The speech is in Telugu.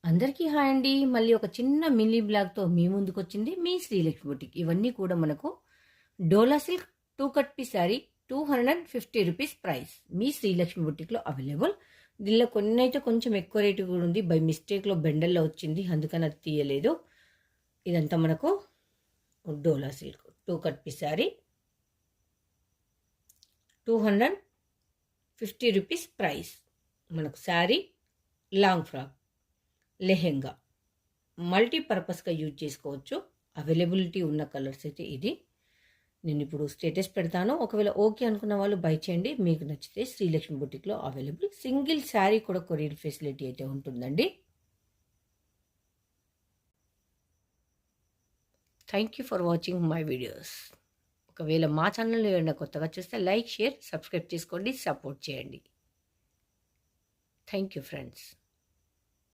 అందరికీ హాయ్ అండి. మళ్ళీ ఒక చిన్న మినీ బ్లాగ్‌తో మీ ముందుకొచ్చింది మీ శ్రీలక్ష్మి బుటిక్. ఇవన్నీ కూడా మనకు Dola silk 2 cut piece sari ₹250 price. మీ శ్రీలక్ష్మి బుటిక్‌లో అవైలబుల్. దీనిలో కొన్నైతే కొంచెం ఎక్కువ రేటు కూడా ఉంది. బై మిస్టేక్‌లో బెండల్‌లో వచ్చింది. అందుకని అది తీయలేదు. ఇదంతా మనకు Dola silk 2 cut piece sari ₹250 price. మనకు శారీ లాంగ్ ఫ్రాక్ లెహెంగా మల్టీపర్పస్గా యూజ్ చేసుకోవచ్చు. అవైలబిలిటీ ఉన్న కలర్స్ అయితే ఇది. నేను ఇప్పుడు స్టేటస్ పెడతాను. ఒకవేళ ఓకే అనుకున్న వాళ్ళు బై చేయండి. మీకు నచ్చితే శ్రీలక్ష్మి బుటిక్లో అవైలబుల్. సింగిల్ శారీ కూడా కొరియర్ ఫెసిలిటీ అయితే ఉంటుందండి. Thank you for watching my videos. ఒకవేళ మా ఛానల్ ఏమైనా కొత్తగా చూస్తే లైక్, షేర్, సబ్స్క్రైబ్ చేసుకోండి, సపోర్ట్ చేయండి. Thank you friends.